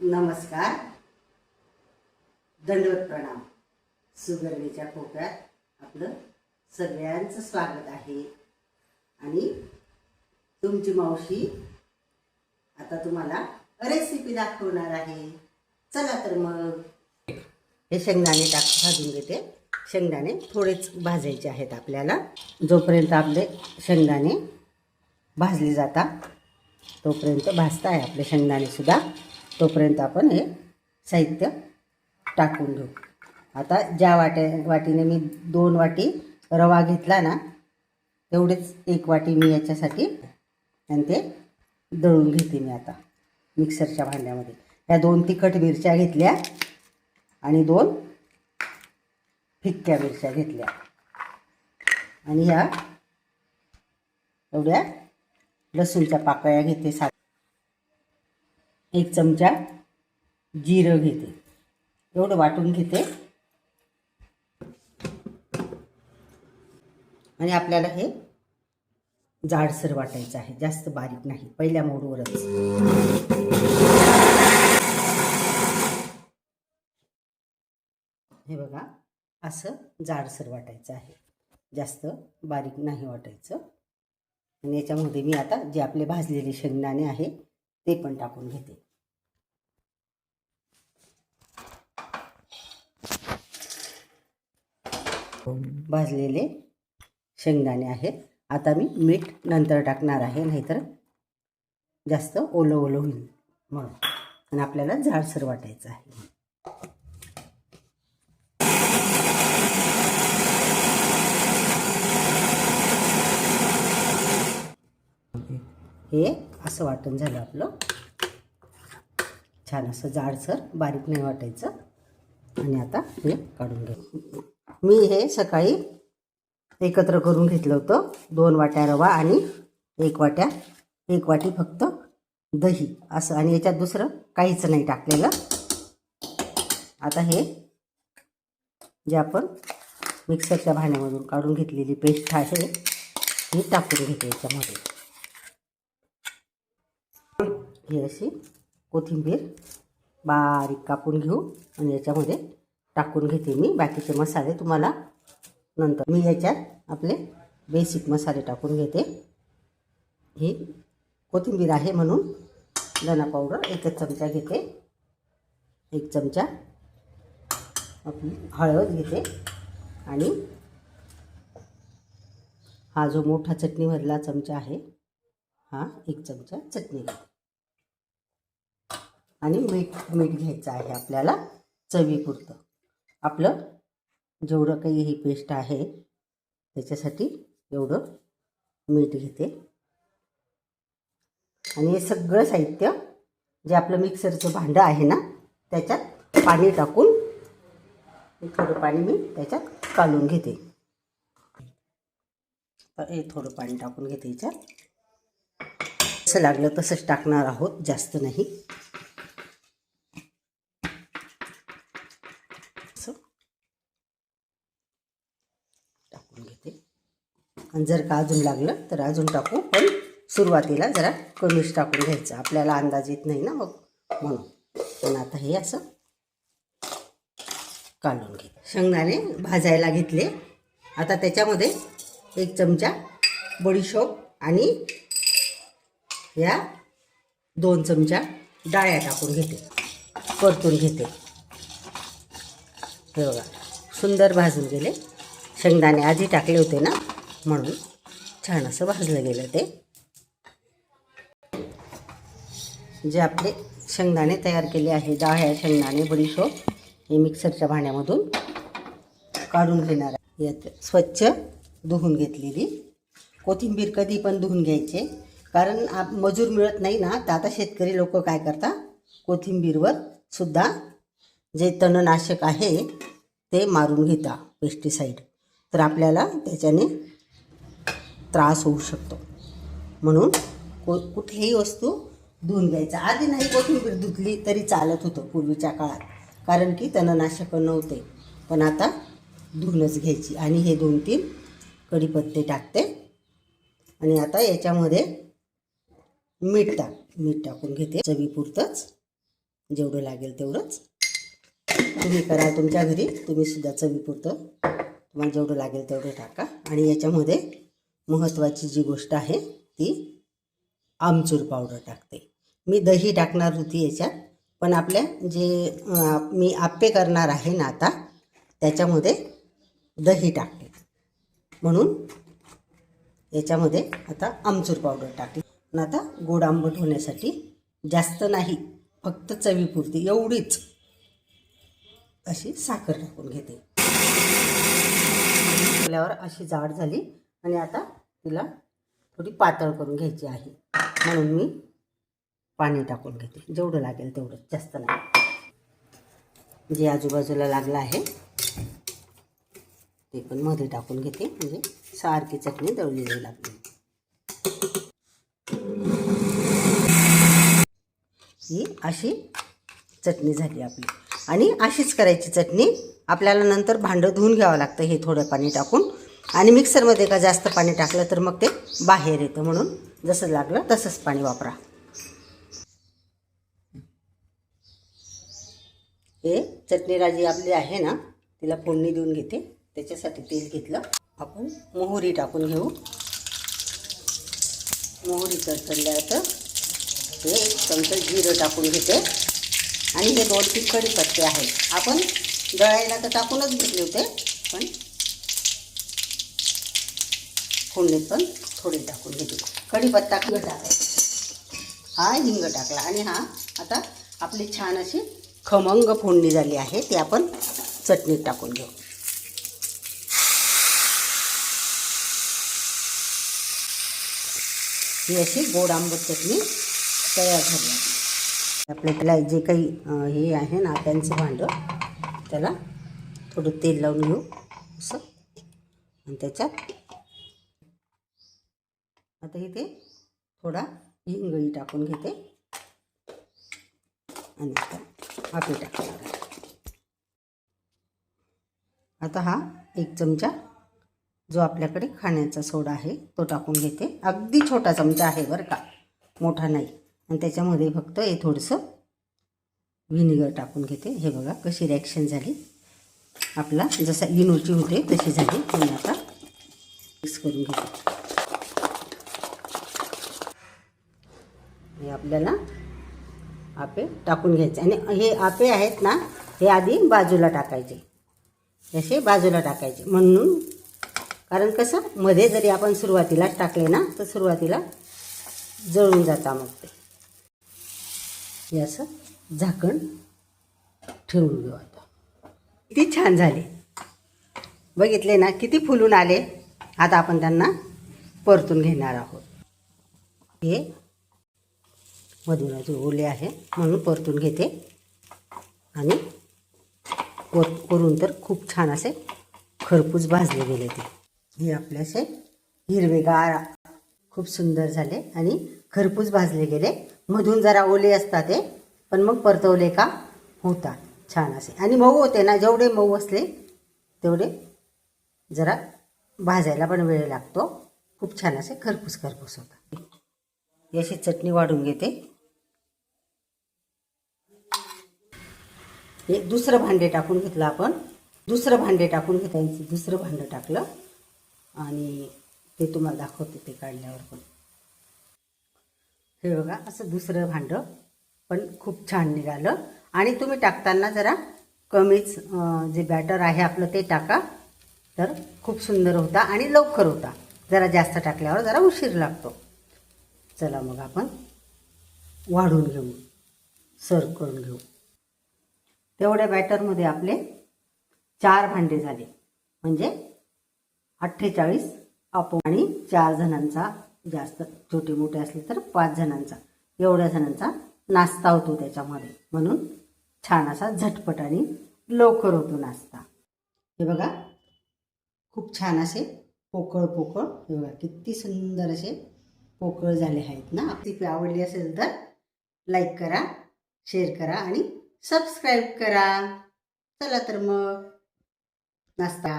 नमस्कार, दंडवत प्रणाम. सुगरणीच्या खोक्यात आपलं सगळ्यांचं स्वागत आहे. आणि तुमची मावशी आता तुम्हाला रेसिपी दाखवणार आहे. चला तर मग. हे शेंगदाणे भाजून घेते. शेंगदाणे थोडेच भाजायचे आहेत आपल्याला. जोपर्यंत आपले शेंगदाणे भाजले जातात तोपर्यंत भाजता आहे आपले शेंगदाणे सुद्धा. तोपर्यंत आपण हे साहित्य टाकून घेऊ. आता ज्या वाटीने मी 2 वाटी रवा घेतला ना, तेवढेच 1 वाटी मी याच्यासाठी आणि ते दळून घेते मी आता मिक्सरच्या भांड्यामध्ये. या 2 तिखट मिरच्या घेतल्या आणि 2 फिक्क्या मिरच्या घेतल्या आणि ह्या एवढ्या लसूणच्या पाकळ्या घेते. 1 चमचा जिरं घेते. एवढं वाटून घेते. आणि आपल्याला हे जाडसर वाटायचं आहे, जास्त बारीक नाही, पहिल्या मोडवरच. हे बघा, असं जाडसर वाटायचं आहे, जास्त बारीक नाही वाटायचं. आणि याच्यामध्ये मी आता जे आपले भाजलेले शेंगदाणे आहे ते पण टाकून घेते. भाजलेले शेंगदाणे आहेत. आता मी मीठ नंतर टाकणार आहे, नाहीतर जास्त ओलं ओलं होईल म्हणून. आणि आपल्याला जाडसर वाटायचं आहे. हे असं वाटून झालं आपलं. छान असं जाडसर, बारीक नाही वाटायचं. आणि आता हे काढून घे. मी हे सकाळी एकत्र करून घेतलं होतं. 2 वाट्या रवा आणि 1 वाटी फक्त दही असं. आणि याच्यात दुसरं काहीच नाही टाकलेलं. आता हे जे आपण मिक्सरच्या भांड्यामधून काढून घेतलेली पेस्ट आहे ही टाकून घेते याच्यामध्ये. ही अशी कोथिंबीर बारीक कापून घेऊ आणि याच्यामध्ये टाकून घेते मी. बाकीचे मसाले तुम्हाला नंतर. मी याच्यात आपले बेसिक मसाले टाकून घेते. ही कोथिंबीर आहे म्हणून धना पावडर 1 चमचा घेते. 1 चमचा आपली हळद घेते. आणि हा जो मोठा चटणीमधला चमचा आहे हा 1 चमचा चटणी घेते. आणि मीठ घ्यायचं आहे आपल्याला चवीपुरतं. आपलं जेवढं काही ही पेस्ट आहे त्याच्यासाठी एवढं मीठ घेते. आणि हे सगळं साहित्य जे आपलं मिक्सरचं भांडं आहे ना त्याच्यात पाणी टाकून थोडं पाणी मी त्याच्यात काढून घेते. हे थोडं पाणी टाकून घेते याच्यात. जसं लागलं तसंच टाकणार आहोत, जास्त नाही. टाकून घेते. आणि जर का अजून लागलं तर अजून टाकू, पण सुरुवातीला जरा कमीच टाकून घ्यायचं. आपल्याला अंदाज येत नाही ना मग म्हणून. पण आता हे असं काढून घे. शेंगदाणे भाजायला घेतले. आता त्याच्यामध्ये 1 चमचा बडीशोप आणि या 2 चमचा डाळ्या टाकून घेते. परतून घेते. हे बघा, सुंदर भाजून गेले. शेंगदाणे आधी टाकले होते ना म्हणून छान असं भाजलं गेलं. ते जे आपले शेंगदाणे तयार केले आहे, डाळ्या, शेंगदाणे, बडीशोप, हे मिक्सरच्या भांड्यामधून काढून घेणार आहे. यात स्वच्छ धुवून घेतलेली कोथिंबीर कधी पण धुवून घ्यायचे, कारण मजूर मिळत नाही ना. तर आता शेतकरी लोक काय करतात, कोथिंबीरवर सुद्धा जे तणनाशक आहे ते मारून घेतात, पेस्टिसाईड. तर आपल्याला त्याच्याने त्रास होऊ शकतो. म्हणून कुठलीही वस्तू धुवून घ्यायचं. आधी नाही कोथिंबीर धुतली तरी चालत होतं पूर्वीच्या काळात, कारण की तणनाशकं नव्हते. पण आता धुवूनच घ्यायची. आणि हे 2-3 कढीपत्ते टाकते. आणि आता याच्यामध्ये मीठ टाकून घेते चवीपुरतंच. जेवढं लागेल तेवढंच तुम्ही करा तुमच्या घरी. तुम्ही सुद्धा चवीपुरतं तुम्हाला जेवढं लागेल तेवढं टाका. आणि याच्यामध्ये महत्त्वाची जी गोष्ट आहे ती आमचूर पावडर टाकते. मी दही टाकणार होती याच्यात, पण आपल्या जे मी आप्पे करणार आहे ना आता त्याच्यामध्ये दही टाकते, म्हणून याच्यामध्ये आता आमचूर पावडर टाकली. पण आता गोड आंबट होण्यासाठी जास्त नाही, फक्त चवीपुरती एवढीच अशी साखर टाकून घेते. टाकल्यावर अशी जाड झाली आणि आता तिला थोडी पातळ करून घ्यायची आहे, म्हणून मी पाणी टाकून घेते. जेवढं लागेल तेवढं, जास्त नाही. जे आजूबाजूला लागलं आहे ते पण मध्ये टाकून घेते, म्हणजे सारखी चटणी दळलेली लागली. ही अशी चटणी झाली आपली. आणि अशीच करायची चटणी. आपल्याला नंतर भांडं धुवून घ्यावं लागतं हे थोडं पाणी टाकून. आणि मिक्सरमध्ये का जास्त पाणी टाकलं तर मग ते बाहेर येतं, म्हणून जसं लागलं तसंच पाणी वापरा. हे चटणी राजी आपली आहे ना, तिला फोडणी देऊन घेते. त्याच्यासाठी तेल घेतलं. आपण मोहरी टाकून घेऊ. मोहरी तडतडल्यावर हे 1 चमचा जिरं टाकून घेते. आणि हे 2-3 कढीपत्ते आहेत. आपण दळायला तर टाकूनच घेतले होते, पण फोडणीत पण थोडे टाकून घेते. कढीपत्ता टाकायचा, हा हिंग टाकला. आणि हा आता आपली छान अशी खमंग फोडणी झाली आहे, ती आपण चटणीत टाकून घेऊ. ही अशी गोड आंबट चटणी तयार झाली. आपल्याला जे काही हे आहे ना त्यांचं भांडं, त्याला थोडं तेल लावून घेऊ असं. आणि त्याच्यात आता इथे थोडा हिंगही टाकून घेते आणि आपे टाकणार आहे. आता हा 1 चमचा जो आपल्याकडे खाण्याचा सोडा आहे तो टाकून घेते. अगदी छोटा चमचा आहे बरं का, मोठा नाही. आणि त्याच्यामध्ये फक्त हे थोडंसं व्हिनेगर टाकून घेते. हे बघा कशी रिॲक्शन झाली. आपला जसा इनोची होते तशी झाली. म्हणून आता मिक्स करून घेते. हे आपल्याला आपे टाकून घ्यायचे. आणि हे आपे आहेत ना, हे आधी बाजूला टाकायचे, असे बाजूला टाकायचे. म्हणून कारण कसं मध्ये जरी आपण सुरुवातीलाच टाकले ना तर सुरुवातीला जळून जाता. मग ते हे असं झाकण ठेवून घेऊ. आता किती छान झाले बघितले ना, किती फुलून आले. आता आपण त्यांना परतून घेणार आहोत. हे मधून अजून ओले आहे म्हणून परतून घेते. आणि वरून तर खूप छान असे खरपूस भाजले गेले ते. हे आपले असे हिरवेगार खूप सुंदर झाले आणि खरपूस भाजले गेले. मधून जरा ओले असतात ते, पण मग परतवले का होतात छान असे. आणि मऊ होते ना, जेवढे मऊ असले तेवढे जरा भाजायला पण वेळ लागतो. खूप छान असे खरपूस खरपूस होतात. ही अशी चटणी वाढून घेते. हे दुसरं भांडे टाकून घेतलं आपण. दुसरं भांडे टाकून घेतायचं. दुसरं भांडं टाकलं आणि ते तुम्हाला दाखवते ते काढल्यावर. पण हे बघा असं दुसरं भांडं पण खूप छान निघालं. आणि तुम्ही टाकताना जरा कमीच जे बॅटर आहे आपलं ते टाका, तर खूप सुंदर होता आणि लवकर होता. जरा जास्त टाकल्यावर जरा उशीर लागतो. चला मग आपण वाढून घेऊ, सर्व करून घेऊ. तेवढ्या बॅटरमध्ये आपले 4 भांडे झाले, म्हणजे 48 आपण. आणि 4 जणांचा, जास्त छोटे मोठे असले तर 5 जणांचा, एवढ्या जणांचा नाश्ता होतो त्याच्यामध्ये. म्हणून छान असा झटपट आणि लवकर होतो नाश्ता. हे बघा खूप छान असे पोकळ पोकळ, हे बघा किती सुंदर असे पोकळ झाले आहेत ना. रेसिपी आवडली असेल तर लाईक करा, शेअर करा आणि सबस्क्राईब करा. चला तर मग नाश्ता